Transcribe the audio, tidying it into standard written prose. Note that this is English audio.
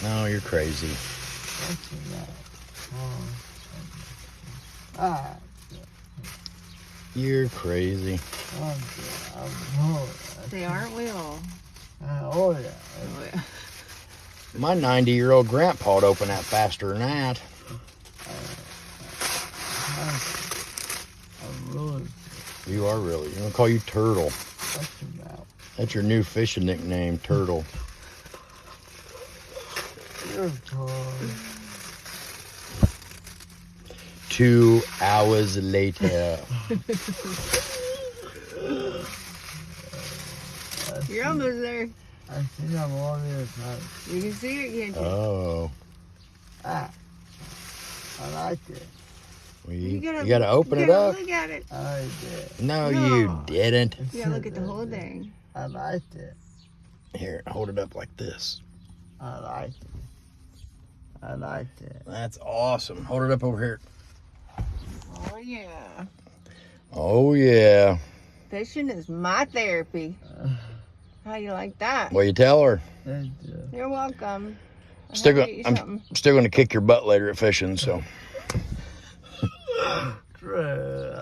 No, you're crazy. What's in that? Ah, You're crazy. They aren't we all? Oh, yeah. Oh, yeah. My 90-year-old grandpa'd open that faster than that. I'm really. You are really. I'm gonna call you Turtle. What's in that? That's your new fishing nickname, Turtle. You're tall. 2 hours later. You're almost there. I think I'm on your side. You can see it, can't you? Oh. Ah, I like it. Well, you gotta open it up. Look at it. I did. No, No. you didn't. You gotta look at the whole thing. I liked it. Here, hold it up like this. I liked it. I liked it. That's awesome. Hold it up over here. Oh, yeah. Oh, yeah. Fishing is my therapy. How you like that? Well, you tell her. Thank you. You're welcome. Still I'll gonna, get you I'm something. still gonna kick your butt later at fishing, so. True.